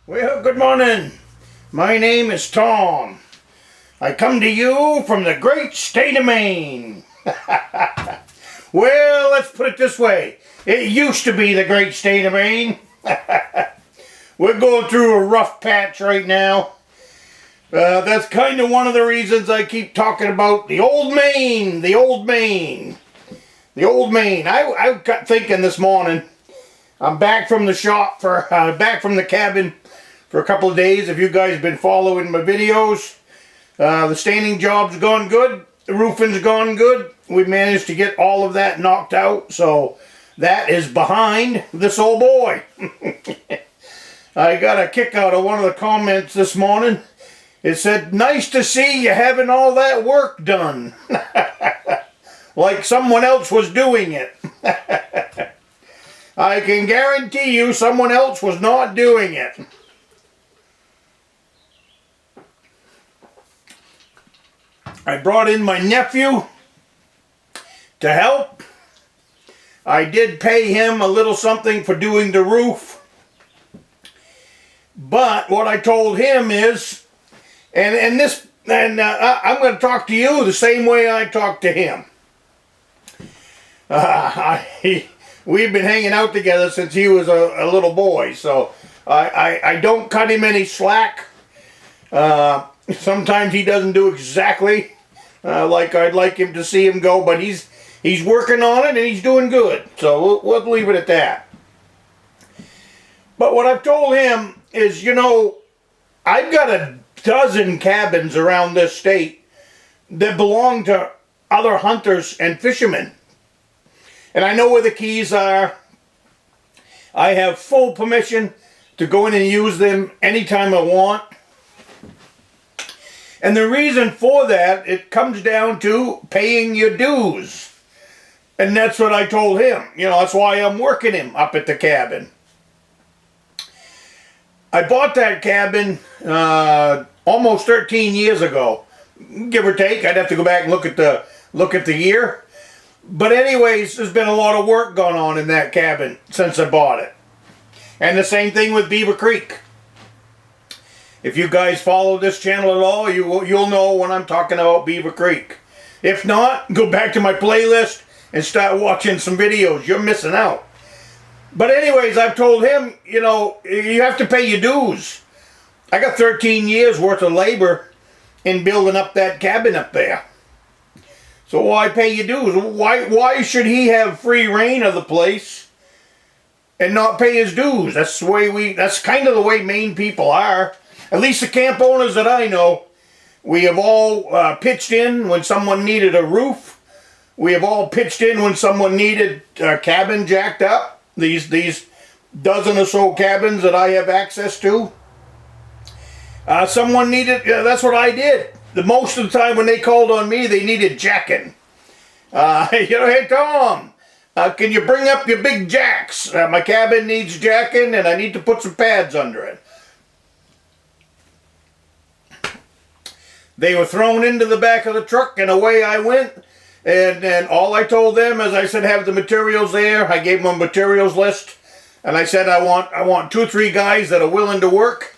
Well, good morning. My name is Tom. I come to you from the great state of Maine. Well, let's put it this way. It used to be the great state of Maine. We're going through a rough patch right now. That's kind of one of the reasons I keep talking about the old Maine, the old Maine, the old Maine. I got thinking this morning. I'm back from the shop back from the cabin for a couple of days. If you guys have been following my videos, the staining job's gone good. The roofing's gone good. We managed to get all of that knocked out, so that is behind this old boy. I got a kick out of one of the comments this morning. It said, "Nice to see you having all that work done." Like someone else was doing it. I can guarantee you someone else was not doing it. I brought in my nephew to help. I did pay him a little something for doing the roof. But what I told him is, I'm going to talk to you the same way I talked to him. We've been hanging out together since he was a little boy, so I don't cut him any slack. Sometimes he doesn't do exactly like I'd like him to see him go, but he's working on it and he's doing good. So we'll leave it at that. But what I've told him is, you know, I've got a dozen cabins around this state that belong to other hunters and fishermen. And I know where the keys are. I have full permission to go in and use them anytime I want. And the reason for that, it comes down to paying your dues. And that's what I told him. You know, that's why I'm working him up at the cabin. I bought that cabin almost 13 years ago, give or take. I'd have to go back and look at the year. But anyways, there's been a lot of work going on in that cabin since I bought it. And the same thing with Beaver Creek. If you guys follow this channel at all, you'll know when I'm talking about Beaver Creek. If not, go back to my playlist and start watching some videos. You're missing out. But anyways, I've told him, you know, you have to pay your dues. I got 13 years worth of labor in building up that cabin up there. So why pay your dues? Why should he have free reign of the place and not pay his dues? That's kind of the way Maine people are. At least the camp owners that I know. We have all pitched in when someone needed a roof. We have all pitched in when someone needed a cabin jacked up. These dozen or so cabins that I have access to. Someone needed, that's what I did. The most of the time when they called on me, they needed jacking. You know, "Hey Tom, can you bring up your big jacks? My cabin needs jacking and I need to put some pads under it." They were thrown into the back of the truck and away I went. And all I told them is, I said, have the materials there. I gave them a materials list. And I said, I want 2 or 3 guys that are willing to work.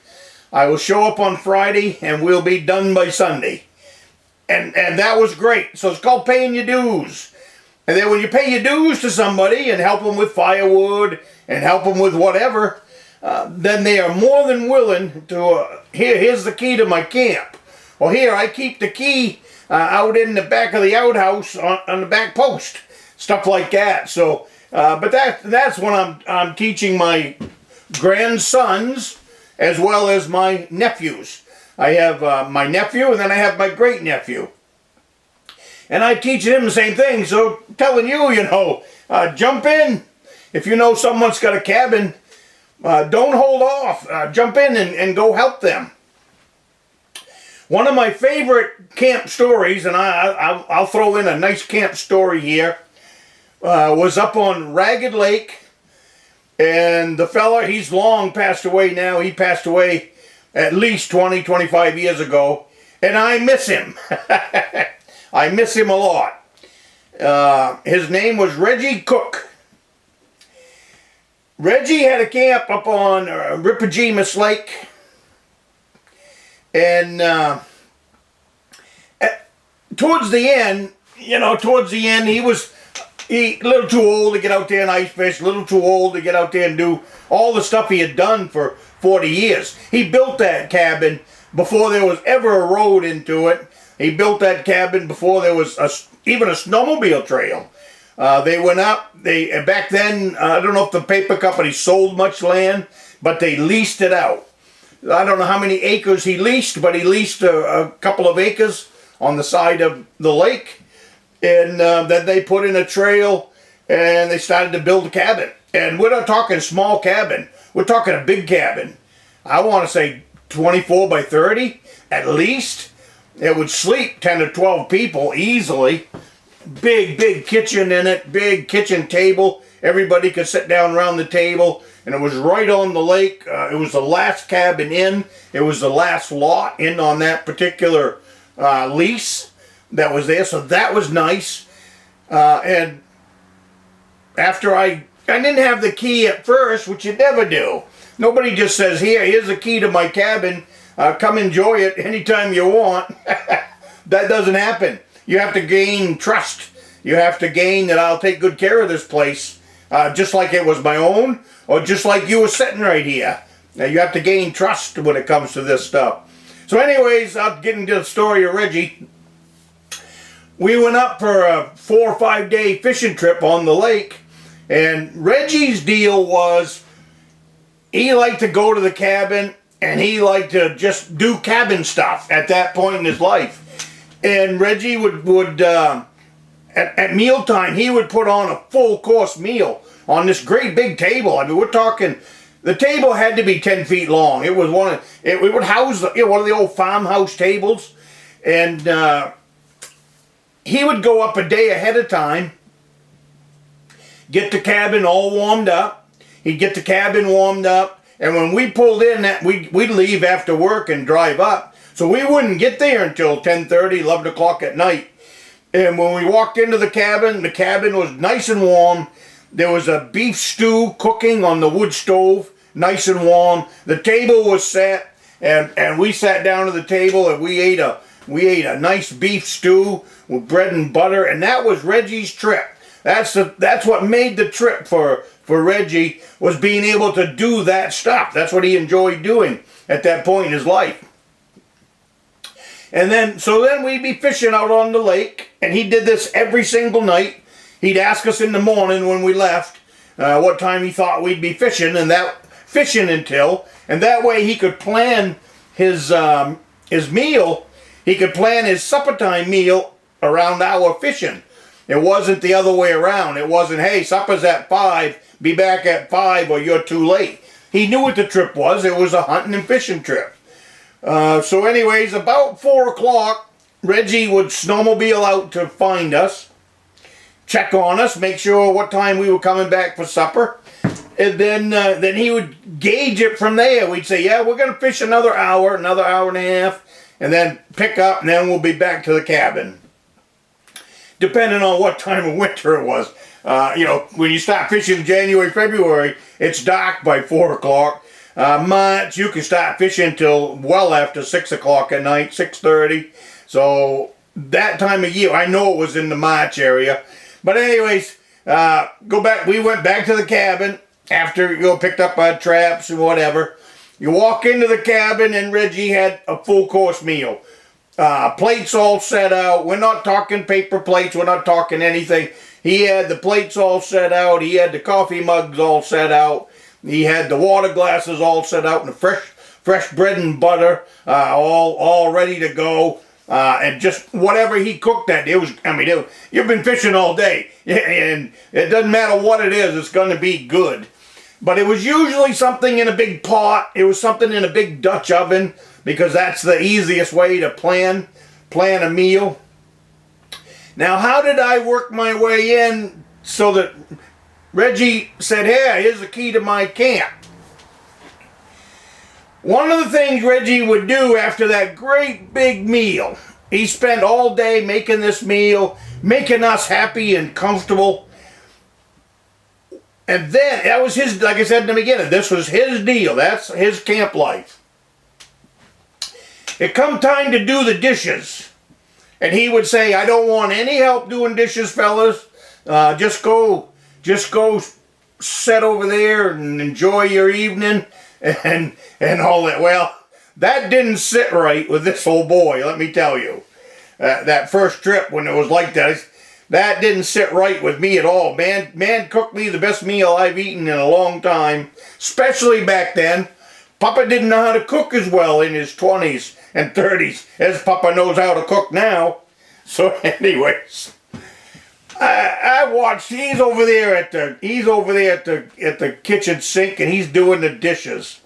I will show up on Friday and we'll be done by Sunday. And that was great. So it's called paying your dues. And then when you pay your dues to somebody and help them with firewood and help them with whatever, then they are more than willing to, here's the key to my camp. Well, here, I keep the key out in the back of the outhouse on the back post. Stuff like that. So, but that's what I'm teaching my grandsons as well as my nephews. I have my nephew and then I have my great nephew. And I teach him the same thing. So telling you, you know, jump in. If you know someone's got a cabin, don't hold off. Jump in and go help them. One of my favorite camp stories, and I'll throw in a nice camp story here, was up on Ragged Lake. And the fella, he's long passed away now. He passed away at least 20, 25 years ago. And I miss him. I miss him a lot. His name was Reggie Cook. Reggie had a camp up on Rippagemus Lake, and towards the end, he was a little too old to get out there and ice fish, a little too old to get out there and do all the stuff he had done for 40 years. He built that cabin before there was ever a road into it. He built that cabin before there was even a snowmobile trail. They went up. Back then, I don't know if the paper company sold much land, but they leased it out. I don't know how many acres he leased, but he leased a couple of acres on the side of the lake. And then they put in a trail, and they started to build a cabin. And we're not talking small cabin. We're talking a big cabin. I want to say 24 by 30 at least. It would sleep 10 to 12 people easily. Big kitchen in it, big kitchen table. Everybody could sit down around the table, and it was right on the lake. It was the last cabin in. It was the last lot in on that particular lease that was there, so that was nice. And after I didn't have the key at first, which you never do. Nobody just says, here's the key to my cabin. Come enjoy it anytime you want. That doesn't happen. You have to gain trust. You have to gain that I'll take good care of this place, just like it was my own, or just like you were sitting right here. Now you have to gain trust when it comes to this stuff. So anyways, I'll get into the story of Reggie. We went up for a 4 or 5 day fishing trip on the lake, and Reggie's deal was he liked to go to the cabin, and he liked to just do cabin stuff at that point in his life. And Reggie would at mealtime, he would put on a full course meal on this great big table. I mean, we're talking, the table had to be 10 feet long. It was it would house one of the old farmhouse tables. And he would go up a day ahead of time, get the cabin all warmed up. He'd get the cabin warmed up. And when we pulled in, we'd leave after work and drive up. So we wouldn't get there until 10:30, 11 o'clock at night. And when we walked into the cabin was nice and warm. There was a beef stew cooking on the wood stove, nice and warm. The table was set, and we sat down to the table, and we ate a nice beef stew with bread and butter, and that was Reggie's trip. That's what made the trip for Reggie, was being able to do that stuff. That's what he enjoyed doing at that point in his life. And then we'd be fishing out on the lake, and he did this every single night. He'd ask us in the morning when we left what time he thought we'd be fishing, and that way he could plan his meal. He could plan his supper time meal around our fishing. It wasn't the other way around. It wasn't, hey, supper's at 5, be back at 5, or you're too late. He knew what the trip was. It was a hunting and fishing trip. So anyways, about 4 o'clock, Reggie would snowmobile out to find us, check on us, make sure what time we were coming back for supper, and then he would gauge it from there. We'd say, yeah, we're going to fish another hour and a half, and then pick up, and then we'll be back to the cabin. Depending on what time of winter it was. When you start fishing January, February, it's dark by 4 o'clock. March, you can start fishing till well after 6 o'clock at night, 6:30. So that time of year, I know it was in the March area. But anyways, we went back to the cabin after picked up our traps and whatever. You walk into the cabin, and Reggie had a full course meal. Plates all set out. We're not talking paper plates. We're not talking anything. He had the plates all set out. He had the coffee mugs all set out. He had the water glasses all set out, and the fresh bread and butter all ready to go. And just whatever he cooked that day, you've been fishing all day, and it doesn't matter what it is, it's going to be good. But it was usually something in a big pot. It was something in a big Dutch oven, because that's the easiest way to plan a meal. Now, how did I work my way in so that Reggie said, hey, here's the key to my camp? One of the things Reggie would do after that great big meal, he spent all day making this meal, making us happy and comfortable. And then, that was his, like I said in the beginning, this was his deal. That's his camp life. It come time to do the dishes. And he would say, I don't want any help doing dishes, fellas. Just go sit over there and enjoy your evening and all that. Well, that didn't sit right with this old boy, let me tell you. That first trip when it was like that didn't sit right with me at all. Man cooked me the best meal I've eaten in a long time, especially back then. Papa didn't know how to cook as well in his 20s and 30s as Papa knows how to cook now. So anyways, I watched, he's over there at the kitchen sink and he's doing the dishes.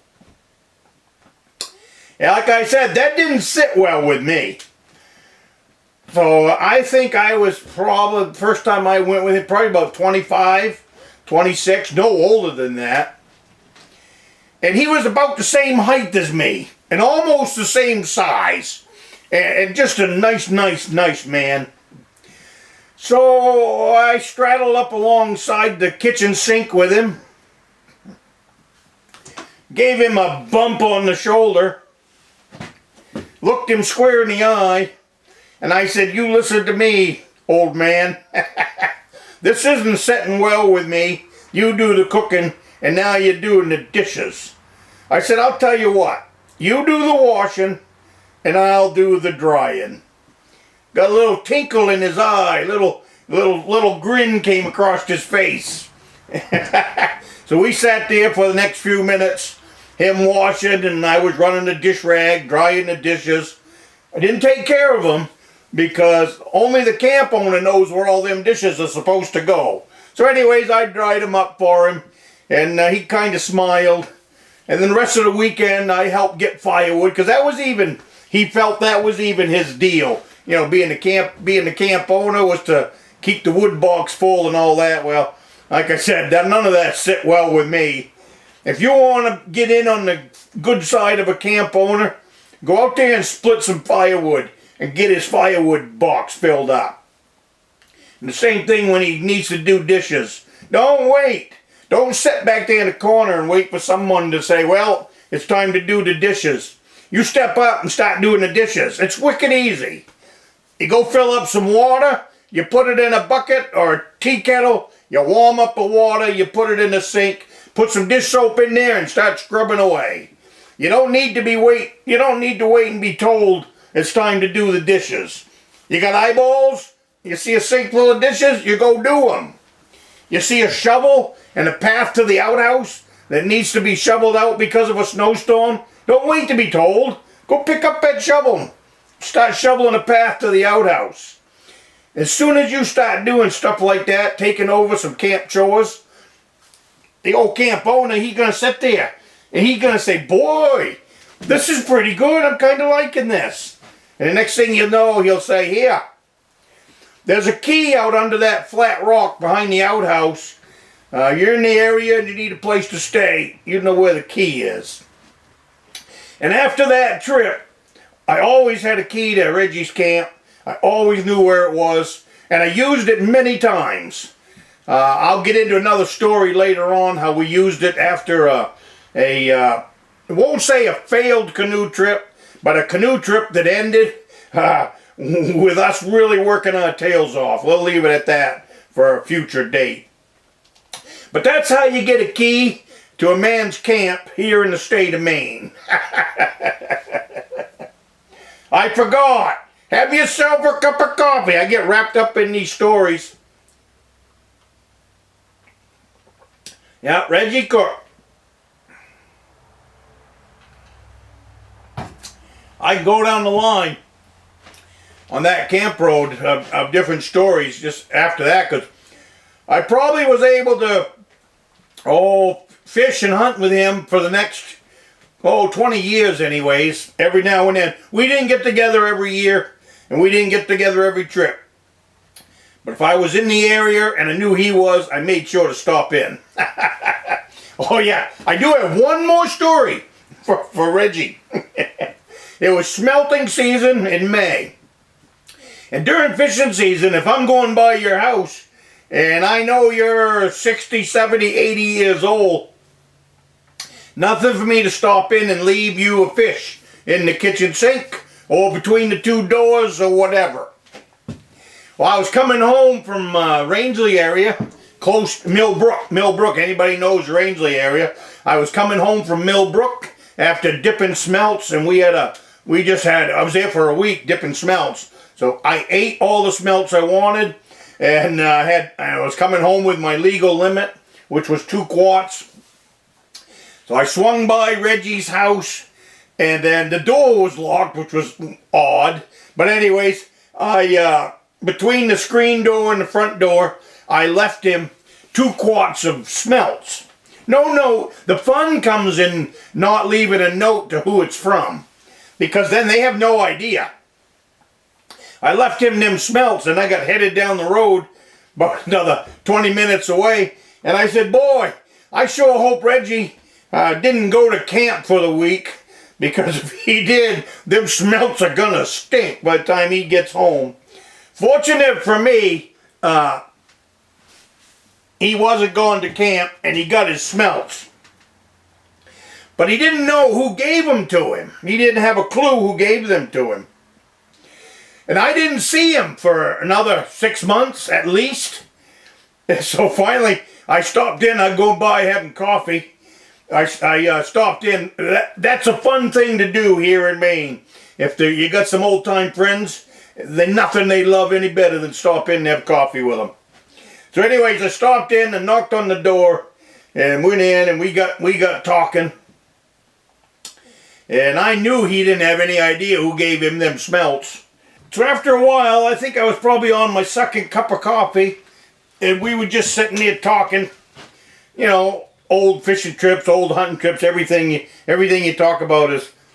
And like I said, that didn't sit well with me. So I think I was probably, the first time I went with him, probably about 25, 26, no older than that. And he was about the same height as me, and almost the same size. And just a nice man. So I straddled up alongside the kitchen sink with him. Gave him a bump on the shoulder. Looked him square in the eye. And I said, you listen to me, old man. This isn't sitting well with me. You do the cooking, and now you're doing the dishes. I said, I'll tell you what. You do the washing, and I'll do the drying. Got a little tinkle in his eye. Little grin came across his face. So we sat there for the next few minutes, him washing, and I was running the dish rag, drying the dishes. I didn't take care of them, because only the camp owner knows where all them dishes are supposed to go. So anyways, I dried them up for him, and he kind of smiled. And then the rest of the weekend, I helped get firewood, because that was even, he felt that was even his deal. You know, being the camp owner was to keep the wood box full and all that. Well, like I said, none of that sit well with me. If you want to get in on the good side of a camp owner, go out there and split some firewood and get his firewood box filled up. And the same thing when he needs to do dishes. Don't wait. Don't sit back there in the corner and wait for someone to say, well, it's time to do the dishes. You step up and start doing the dishes. It's wicked easy. You go fill up some water, you put it in a bucket or a tea kettle, you warm up the water, you put it in the sink, put some dish soap in there and start scrubbing away. You don't need to wait and be told it's time to do the dishes. You got eyeballs? You see a sink full of dishes? You go do them. You see a shovel and a path to the outhouse that needs to be shoveled out because of a snowstorm? Don't wait to be told. Go pick up that shovel. Start shoveling a path to the outhouse. As soon as you start doing stuff like that, taking over some camp chores, the old camp owner, he's going to sit there and he's going to say, boy, this is pretty good. I'm kind of liking this. And the next thing you know, he'll say, here, there's a key out under that flat rock behind the outhouse. You're in the area and you need a place to stay. You know where the key is. And after that trip, I always had a key to Reggie's camp. I always knew where it was. And I used it many times. I'll get into another story later on how we used it after I won't say a failed canoe trip, but a canoe trip that ended with us really working our tails off. We'll leave it at that for a future date. But that's how you get a key to a man's camp here in the state of Maine. I forgot. Have yourself a cup of coffee. I get wrapped up in these stories. Yeah, Reggie Cook. I can go down the line on that camp road of different stories just after that, because I probably was able to fish and hunt with him for the next 20 years anyways, every now and then. We didn't get together every year, and we didn't get together every trip. But if I was in the area and I knew he was, I made sure to stop in. Oh yeah, I do have one more story for Reggie. It was smelting season in May. And during fishing season, if I'm going by your house And I know you're 60, 70, 80 years old. Nothing for me to stop in and leave you a fish in the kitchen sink or between the two doors or whatever. Well, I was coming home from Rangeley area, close to Millbrook. Anybody knows Rangeley area? I was coming home from Millbrook after dipping smelts, and I was there for a week dipping smelts. So I ate all the smelts I wanted, and I was coming home with my legal limit, which was 2 quarts. So I swung by Reggie's house, and then the door was locked, which was odd. But anyways, between the screen door and the front door, I left him 2 quarts of smelts. No, the fun comes in not leaving a note to who it's from, because then they have no idea. I left him them smelts, and I got headed down the road about another 20 minutes away, and I said, boy, I sure hope Reggie didn't go to camp for the week, because if he did, them smelts are gonna stink by the time he gets home. Fortunate for me, he wasn't going to camp, and he got his smelts. But he didn't know who gave them to him. He didn't have a clue who gave them to him. And I didn't see him for another 6 months at least. And so finally, I stopped in. I'd go by having coffee. I stopped in. That's a fun thing to do here in Maine. If you got some old-time friends, there's nothing they love any better than stop in and have coffee with them. So anyways, I stopped in and knocked on the door and went in, and we got talking. And I knew he didn't have any idea who gave him them smelts. So after a while, I think I was probably on my 2nd cup of coffee, and we were just sitting there talking, you know, old fishing trips, old hunting trips, everything you talk about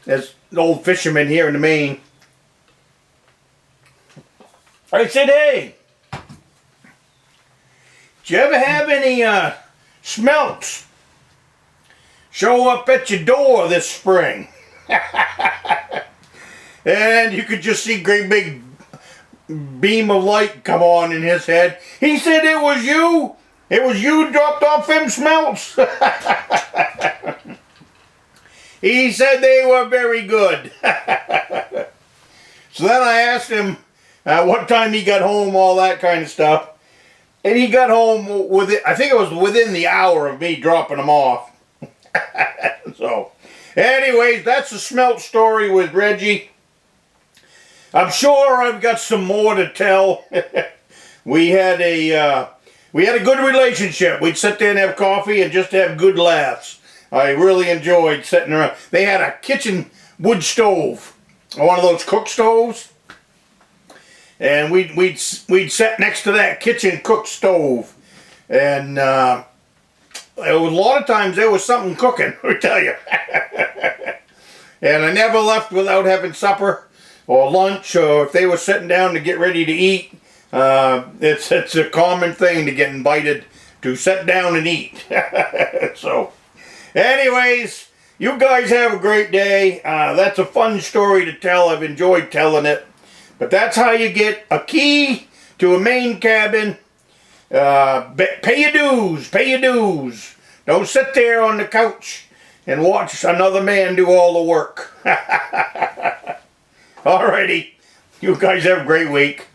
as old fishermen here in Maine. I said, hey, did you ever have any smelts show up at your door this spring? And you could just see a great big beam of light come on in his head. He said, it was you. It was you dropped off them smelts. He said they were very good. So then I asked him what time he got home, all that kind of stuff. And he got home I think it was within the hour of me dropping him off. So, anyways, that's the smelt story with Reggie. I'm sure I've got some more to tell. We had a good relationship. We'd sit there and have coffee and just have good laughs. I really enjoyed sitting around. They had a kitchen wood stove, one of those cook stoves, and we'd sit next to that kitchen cook stove, and a lot of times there was something cooking, I tell you. And I never left without having supper or lunch, or if they were sitting down to get ready to eat. It's a common thing to get invited to sit down and eat. So, anyways, you guys have a great day. That's a fun story to tell. I've enjoyed telling it. But that's how you get a key to a Maine cabin. Pay your dues. Pay your dues. Don't sit there on the couch and watch another man do all the work. Alrighty. You guys have a great week.